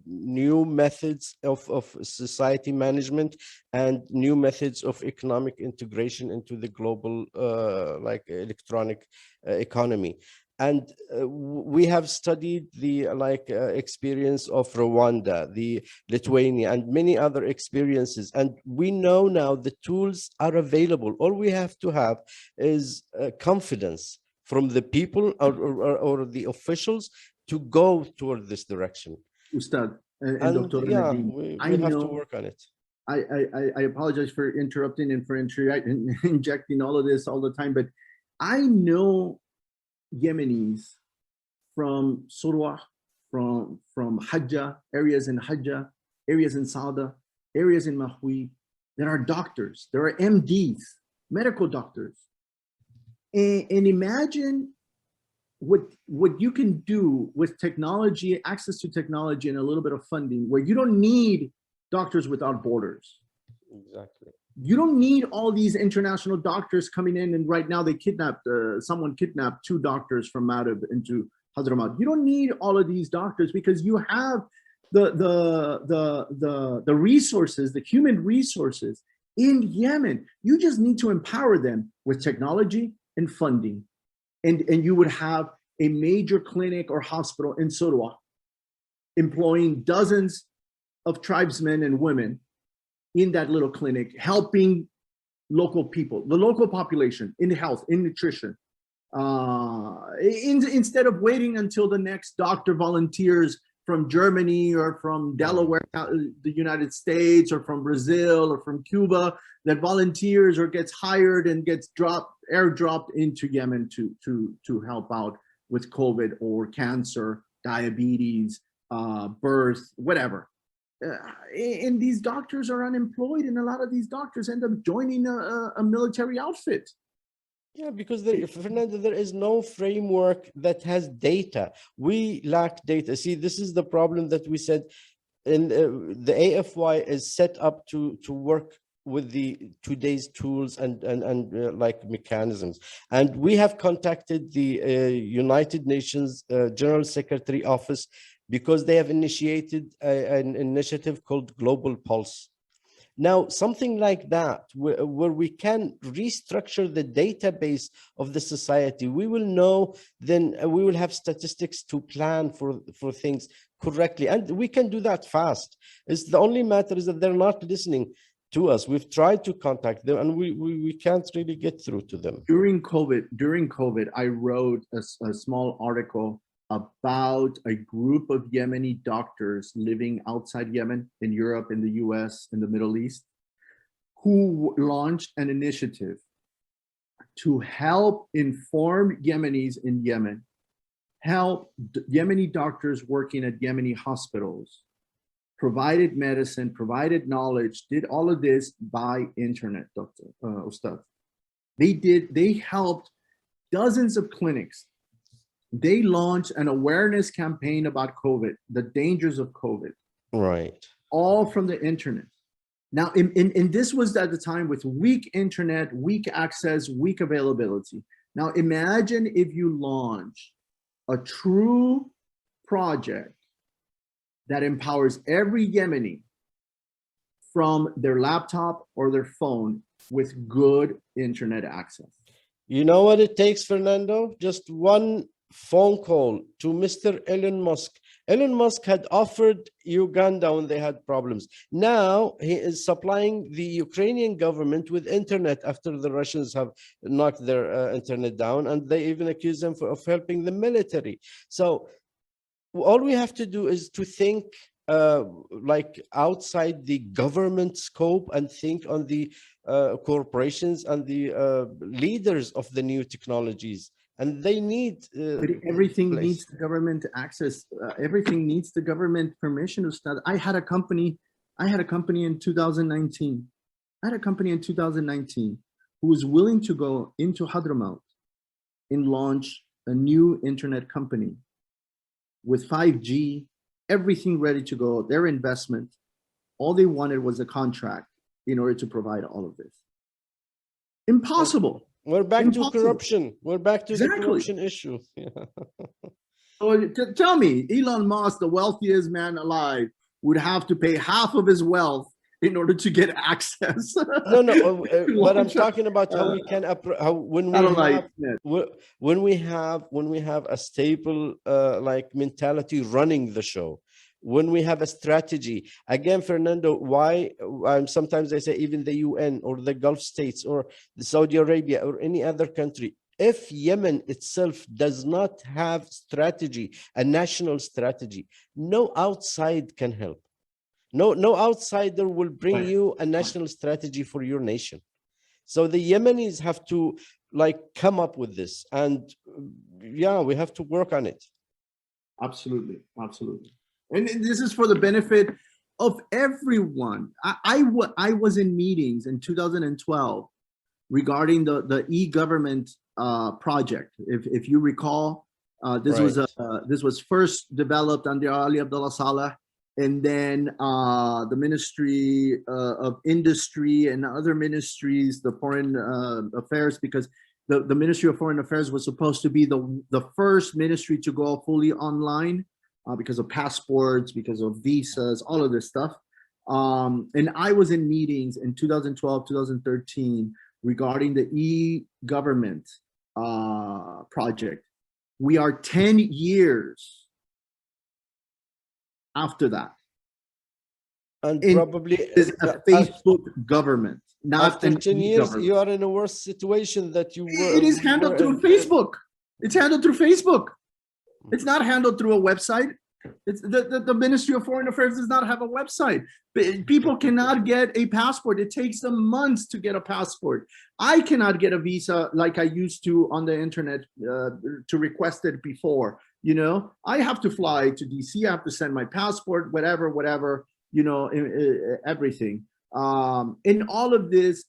new methods of society management and new methods of economic integration into the global electronic economy. And we have studied the experience of Rwanda, the Lithuania, and many other experiences. And we know now the tools are available. All we have to have is confidence from the people or the officials to go toward this direction. Ustad and Dr. Yeah, Nadeem, we have to work on it. I apologize for interrupting and for injecting all of this all the time, but I know Yemenis from Surwa, from Hajjah, areas in Hajjah, areas in Sauda, areas in Mahwi, that are doctors, there are MDs, medical doctors. And imagine what you can do with technology, access to technology and a little bit of funding, where you don't need Doctors Without Borders. Exactly. You don't need all these international doctors coming in, and right now they someone kidnapped 2 doctors from Marib into Hadramaut. You don't need all of these doctors because you have the resources, the human resources in Yemen. You just need to empower them with technology and funding. And you would have a major clinic or hospital in Surwa employing dozens of tribesmen and women in that little clinic, helping local people, the local population in health, in nutrition. Instead of waiting until the next doctor volunteers from Germany or from Delaware, the United States, or from Brazil or from Cuba, that volunteers or gets hired and gets airdropped into Yemen to help out with COVID or cancer, diabetes, birth, whatever. And these doctors are unemployed, and a lot of these doctors end up joining a military outfit. Yeah, because Fernando, there is no framework that has data. We lack data. See, this is the problem that we said. In the AFY is set up to work with the today's tools and mechanisms. And we have contacted the United Nations General Secretary Office because they have initiated an initiative called Global Pulse. Now, something like that, where we can restructure the database of the society, we will know, then we will have statistics to plan for things correctly. And we can do that fast. It's the only matter is that they're not listening to us. We've tried to contact them and we can't really get through to them. During COVID, I wrote a small article about a group of Yemeni doctors living outside Yemen, in Europe, in the US, in the Middle East, who launched an initiative to help inform Yemenis in Yemen, help Yemeni doctors working at Yemeni hospitals, provided medicine, provided knowledge, did all of this by internet, Dr. Ustad. They helped dozens of clinics. They launched an awareness campaign about COVID, the dangers of COVID. Right. All from the internet. Now, in this was at the time with weak internet, weak access, weak availability. Now, imagine if you launch a true project that empowers every Yemeni from their laptop or their phone with good internet access. You know what it takes, Fernando? Just one phone call to Mr. Elon Musk. Elon Musk had offered Uganda when they had problems. Now he is supplying the Ukrainian government with internet after the Russians have knocked their internet down, and they even accuse them of helping the military. So all we have to do is to think like outside the government scope and think on the corporations and the leaders of the new technologies. And they need but everything needs the government access. Everything needs the government permission to start. I had a company in 2019. I had a company in 2019 who was willing to go into Hadramaut and launch a new internet company with 5G, everything ready to go, their investment. All they wanted was a contract in order to provide all of this. Impossible. We're back Impossible. to corruption. We're back to Exactly. the corruption issue. Yeah. So tell me, Elon Musk, the wealthiest man alive, would have to pay half of his wealth in order to get access. No. But I'm talking about how we can when we have a stable like mentality running the show. When we have a strategy, again, Fernando, why sometimes I say even the UN or the Gulf states or the Saudi Arabia or any other country, if Yemen itself does not have strategy, a national strategy, no outside can help. No outsider will bring you a national strategy for your nation. So the Yemenis have to like come up with this, and yeah, we have to work on it. Absolutely. And this is for the benefit of everyone. I was in meetings in 2012 regarding the e-government project. If you recall, this was first developed under Ali Abdullah Saleh, and then the Ministry of Industry and other ministries, the Foreign Affairs, because the Ministry of Foreign Affairs was supposed to be the first ministry to go fully online. Because of passports, because of visas, all of this stuff. And I was in meetings in 2012, 2013 regarding the e-government project. We are 10 years after that. And probably is a Facebook government, not after 10 years, you are in a worse situation that you were. It is handled through Facebook. It's handled through Facebook. It's not handled through a website. It's the Ministry of Foreign Affairs does not have a website. People cannot get a passport. It takes them months to get a passport. I cannot get a visa like I used to on the internet to request it before. You know, I have to fly to DC. I have to send my passport, whatever, you know, everything. And all of this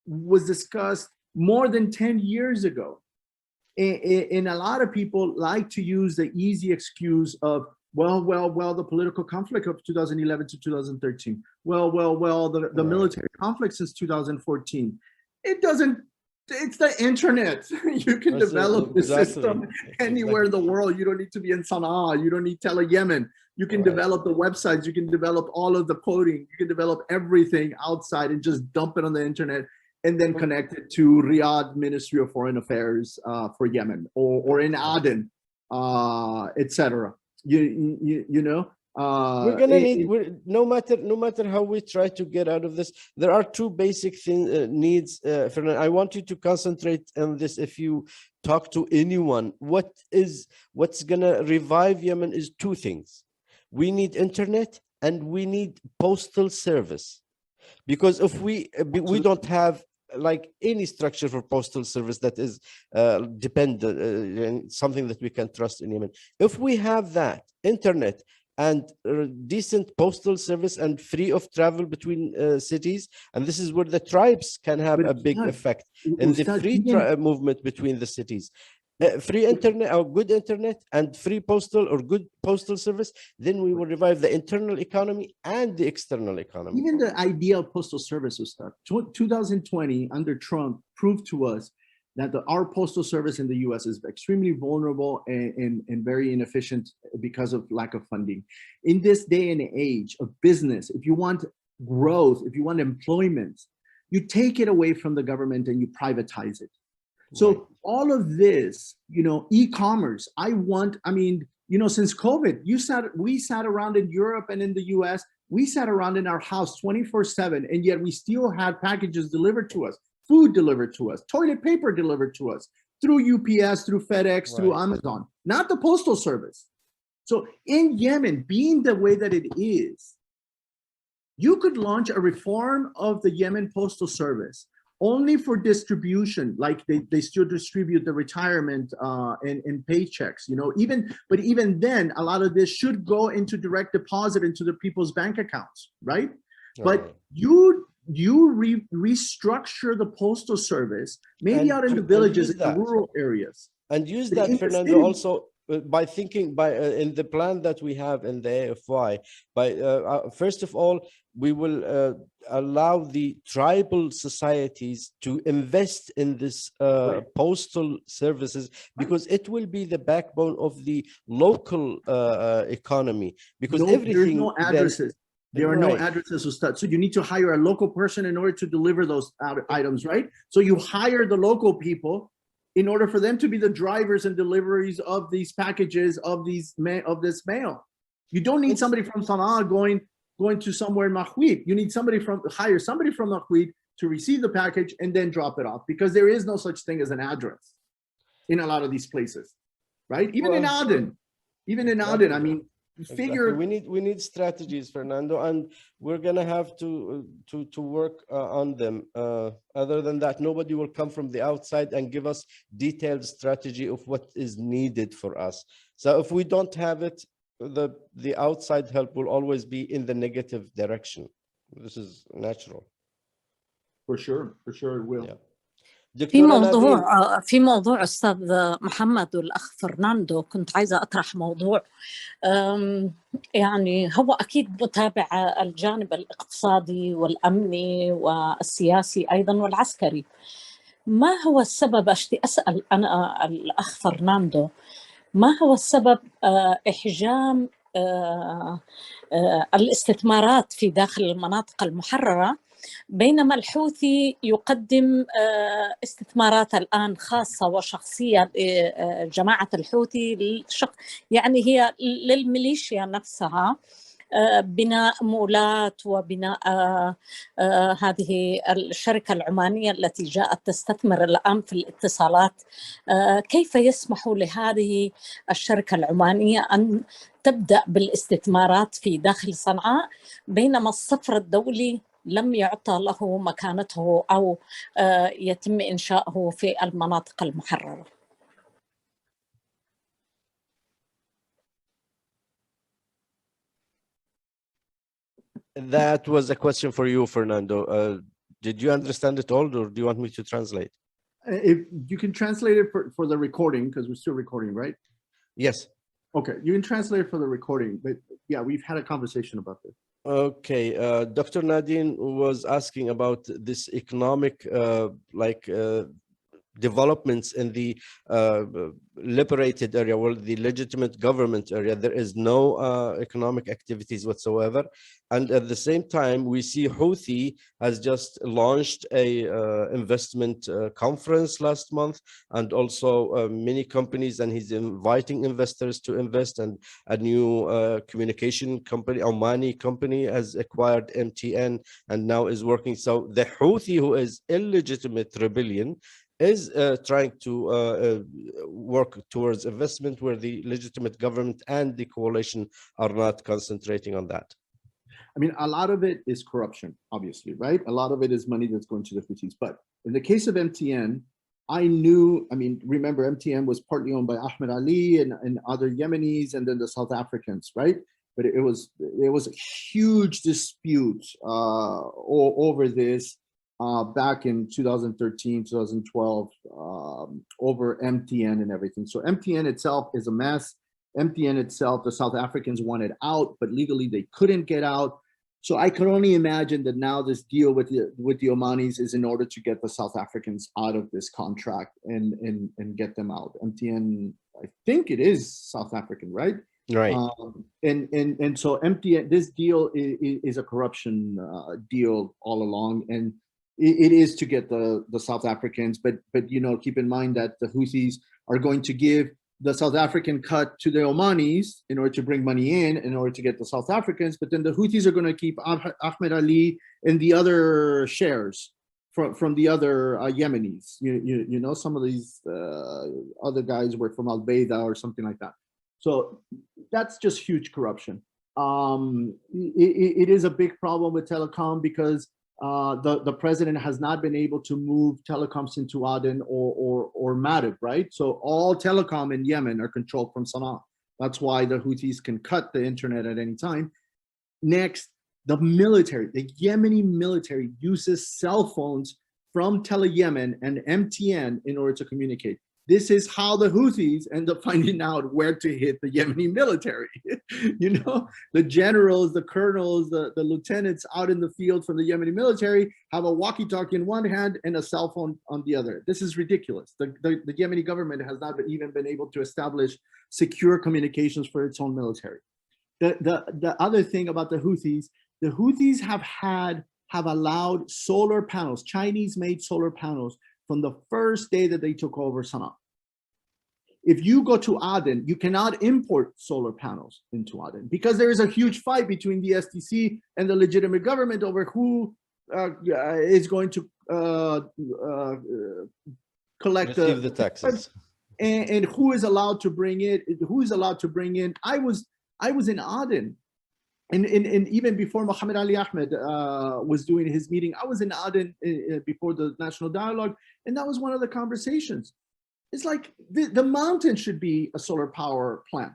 was discussed more than 10 years ago. And a lot of people like to use the easy excuse of, well, the political conflict of 2011 to 2013. The military conflict since 2014. It doesn't, it's the internet. You can develop the system anywhere in the world. You don't need to be in Sana'a. You don't need Yemen. You can develop the websites. You can develop all of the coding. You can develop everything outside and just dump it on the internet, and then connect it to Riyadh Ministry of Foreign Affairs for Yemen, or in Aden, etc. You know, we're gonna need. No matter how we try to get out of this, there are two basic needs. Fernando, I want you to concentrate on this. If you talk to anyone, what's gonna revive Yemen is two things: we need internet and we need postal service. Because if we don't have like any structure for postal service that is dependent and something that we can trust in Yemen. If we have that internet and decent postal service and free of travel between cities, and this is where the tribes can have a big effect in the free movement between the cities. Free internet or good internet and free postal or good postal service, then we will revive the internal economy and the external economy. Even the idea of postal service was stuff. 2020 under Trump proved to us that our postal service in the US is extremely vulnerable and very inefficient because of lack of funding. In this day and age of business, if you want growth, if you want employment, you take it away from the government and you privatize it. So all of this, e-commerce, since COVID, we sat around in Europe and in the US, we sat around in our house 24/7, and yet we still had packages delivered to us, food delivered to us, toilet paper delivered to us through UPS, through FedEx, through Amazon, not the postal service. So in Yemen, being the way that it is, you could launch a reform of the Yemen postal service only for distribution, like they still distribute the retirement and paychecks, but even then, a lot of this should go into direct deposit into the people's bank accounts, right? But you restructure the postal service, maybe out in the villages, in the rural areas. And use that, Fernando, also by thinking in the plan that we have in the AFY, first of all, we will allow the tribal societies to invest in this postal services, because it will be the backbone of the local economy, because everything— there's no addresses. There are no addresses to start. So you need to hire a local person in order to deliver those items, right? So you hire the local people in order for them to be the drivers and deliveries of these packages, of this mail. You don't need somebody from Sana'a going to somewhere in Mahwid. You need hire somebody from Mahwid to receive the package and then drop it off, because there is no such thing as an address in a lot of these places, right? Even in Aden, I mean, figure— we need strategies, Fernando, and we're gonna have to work on them. Other than that, nobody will come from the outside and give us detailed strategy of what is needed for us. So if we don't have it, the outside help will always be in the negative direction. This is natural. For sure it will. Yeah. في موضوع أستاذ محمد والأخ فرناندو، كنت عايزة أطرح موضوع. يعني هو أكيد متابع الجانب الاقتصادي والأمني والسياسي أيضا والعسكري. ما هو السبب، أسأل أنا الأخ فرناندو، ما هو السبب إحجام الاستثمارات في داخل المناطق المحررة، بينما الحوثي يقدم استثمارات الآن خاصة وشخصية لجماعة الحوثي، يعني هي للميليشيا نفسها، بناء مولات وبناء هذه الشركة العمانية التي جاءت تستثمر الآن في الاتصالات. كيف يسمح لهذه الشركة العمانية أن تبدأ بالاستثمارات في داخل صنعاء، بينما الصفر الدولي لم يعطى له مكانته أو يتم إنشاؤه في المناطق المحررة؟ That was a question for you, Fernando. Did you understand it all, or do you want me to translate? If you can translate it for the recording, because we're still recording, right? Yes. Okay, you can translate it for the recording, but yeah, we've had a conversation about this. Okay, Dr. Nadine was asking about this economic developments in the liberated area, or the legitimate government area. There is no economic activities whatsoever, and at the same time we see Houthi has just launched a investment conference last month, and also many companies, and he's inviting investors to invest, and a new communication company, Omani company, has acquired MTN and now is working. So the Houthi, who is illegitimate rebellion, is trying to work towards investment where the legitimate government and the coalition are not concentrating on that. I mean, a lot of it is corruption, obviously, right? A lot of it is money that's going to the Houthis, but In the case of MTN, I knew, I mean, remember MTN was partly owned by Ahmed Ali and other Yemenis and then the South Africans, right? But it was a huge dispute over this back in 2013, 2012, over MTN and everything. So MTN itself is a mess. MTN itself, the South Africans wanted out, but legally they couldn't get out. So I can only imagine that now this deal with the Omanis is in order to get the South Africans out of this contract and get them out. MTN, I think it is South African, right? Right. And so MTN, this deal is a corruption deal all along, and it is to get the South Africans. But you know, keep in mind that the Houthis are going to give the South African cut to the Omanis in order to bring money in order to get the South Africans, but then the Houthis are going to keep Ahmed Ali and the other shares from the other Yemenis. You know, some of these other guys were from Al Bayda or something like that. So that's just huge corruption. It is a big problem with telecom because the president has not been able to move telecoms into Aden or Marib, right? So all telecom in Yemen are controlled from Sana'a. That's why the Houthis can cut the internet at any time. Next, the military, the Yemeni military uses cell phones from Tele-Yemen and MTN in order to communicate. This is how the Houthis end up finding out where to hit the Yemeni military. You know, the generals, the colonels, the lieutenants out in the field from the Yemeni military have a walkie-talkie in one hand and a cell phone on the other. This is ridiculous. The Yemeni government has not even been able to establish secure communications for its own military. The other thing about the Houthis have allowed solar panels, Chinese-made solar panels, from the first day that they took over Sana'a. If you go to Aden, you cannot import solar panels into Aden because there is a huge fight between the STC and the legitimate government over who is going to collect the taxes and who is allowed to bring it, who is allowed to bring in. I was in Aden. And even before Mohammed Ali Ahmed was doing his meeting, I was in Aden before the National Dialogue, and that was one of the conversations. It's like the mountain should be a solar power plant,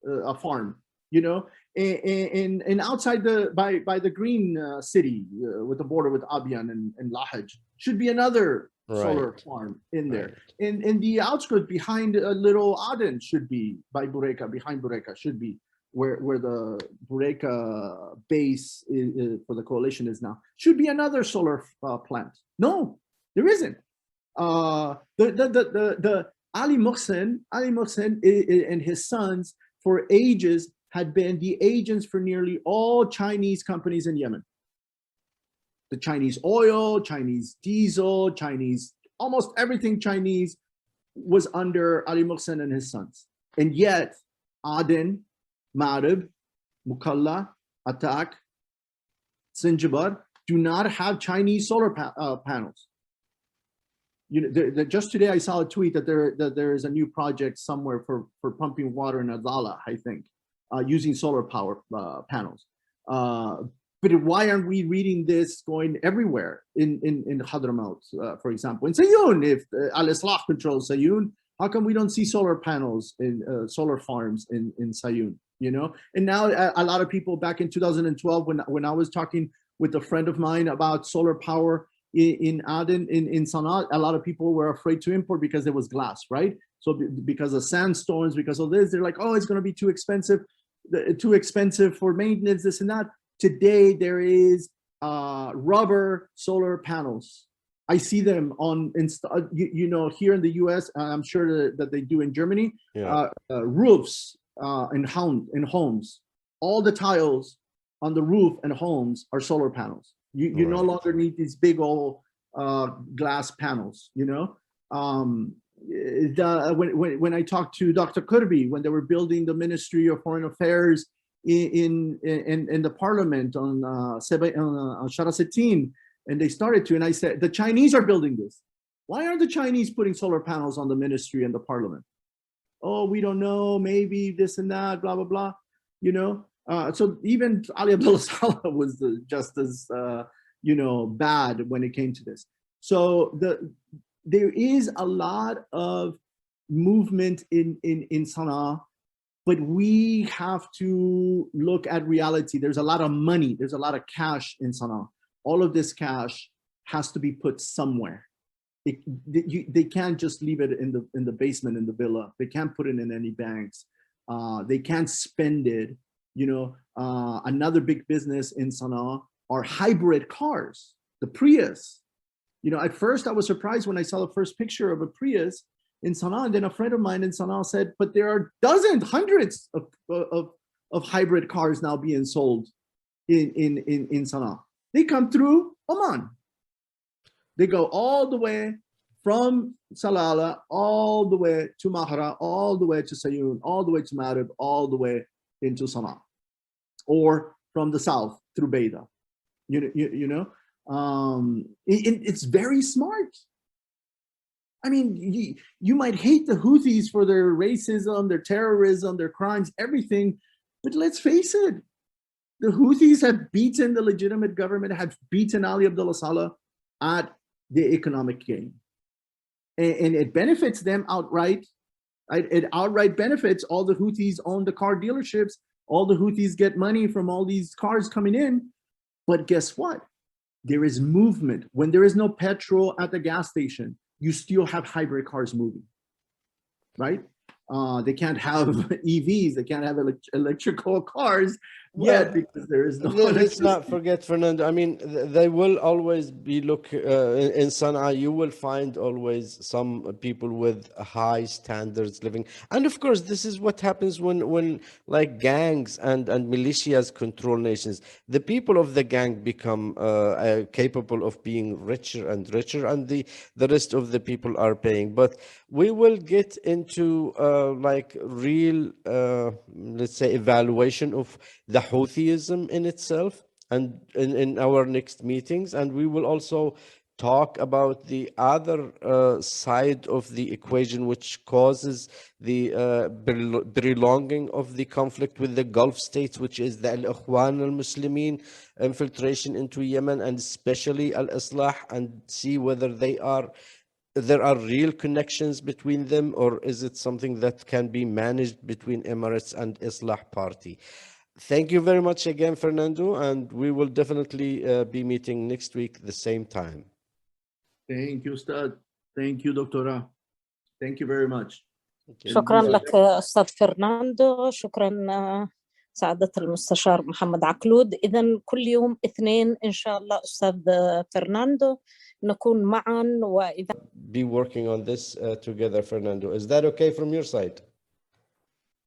a farm, you know, and outside by the green city with the border with Abyan and Lahaj should be another solar farm in there. And the outskirts behind little Aden should be by Bureka, behind Bureka should be where the Bureka base is, for the coalition is now, should be another solar plant. No, there isn't. The Ali Mohsen and his sons for ages had been the agents for nearly all Chinese companies in Yemen. The Chinese oil, Chinese diesel, Chinese, almost everything Chinese was under Ali Mohsen and his sons. And yet Aden, Marib, Mukalla, Atak, Sinjabar do not have Chinese solar panels. You know, just today I saw a tweet that there is a new project somewhere for pumping water in Adala, I think, using solar power panels. But why aren't we reading this going everywhere in Hadramaut, for example? In Sayoun, if Al-Islah controls Sayoun, how come we don't see solar panels in solar farms in Sayoun? You know, and now a lot of people back in 2012, when I was talking with a friend of mine about solar power in Aden, in Sana'a, a lot of people were afraid to import because it was glass, right? So because of sandstorms, because of this, they're like, oh, it's going to be too expensive for maintenance, this and that. Today, there is rubber solar panels. I see them on, you know, here in the US, I'm sure that they do in Germany, roofs in homes. All the tiles on the roof and homes are solar panels. You no longer need these big old glass panels, you know. When I talked to Dr. Kirby, when they were building the Ministry of Foreign Affairs in the parliament on Sharasetin, and they started to, and I said, the Chinese are building this. Why aren't the Chinese putting solar panels on the ministry and the parliament? Oh, we don't know, maybe this and that, blah, blah, blah, you know? So even Ali Abdullah Saleh was just as, you know, bad when it came to this. So there is a lot of movement in Sana'a, but we have to look at reality. There's a lot of money, there's a lot of cash in Sana'a. All of this cash has to be put somewhere. They can't just leave it in the basement in the villa. They can't put it in any banks. They can't spend it. You know, another big business in Sana'a are hybrid cars, the Prius. You know, at first I was surprised when I saw the first picture of a Prius in Sana'a, and then a friend of mine in Sana'a said, but there are dozens, hundreds of hybrid cars now being sold in Sana'a. They come through Oman. They go all the way from Salalah, all the way to Mahra, all the way to Sayoun, all the way to Marib, all the way into Sana'a, or from the south through Beida. It's very smart. I mean, you might hate the Houthis for their racism, their terrorism, their crimes, everything, but let's face it, the Houthis have beaten the legitimate government, have beaten Ali Abdullah Saleh at the economic game. And it benefits them outright. It outright benefits all the Houthis own the car dealerships. All the Houthis get money from all these cars coming in. But guess what? There is movement. When there is no petrol at the gas station, you still have hybrid cars moving, right? They can't have EVs. They can't have electrical cars yet because there is no let's not forget, Fernando. I mean, they will always be in Sana'a. You will find always some people with high standards living, and of course, this is what happens when like gangs and militias control nations. The people of the gang become capable of being richer and richer, and the rest of the people are paying. But we will get into like real, let's say, evaluation of the Houthism in itself and in our next meetings, and we will also talk about the other side of the equation which causes the prolonging of the conflict with the Gulf states, which is the Al-Ikhwan al-Muslimin infiltration into Yemen, and especially Al-Islah, and see whether there are real connections between them, or is it something that can be managed between Emirates and Islah party. Thank you very much again, Fernando, and we will definitely be meeting next week the same time. Thank you, Ustad. Thank you, Doctora. Thank you very much. شكرا لك أستاذ فرناندو. شكرا سعادة المستشار محمد عقلود. إذن كل يوم اثنين إن شاء الله أستاذ فرناندو نكون معا وإذا be working on this together, Fernando. Is that okay from your side?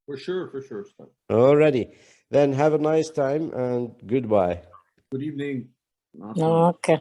For sure, Ustad. Alrighty. Then have a nice time and goodbye. Good evening. Okay.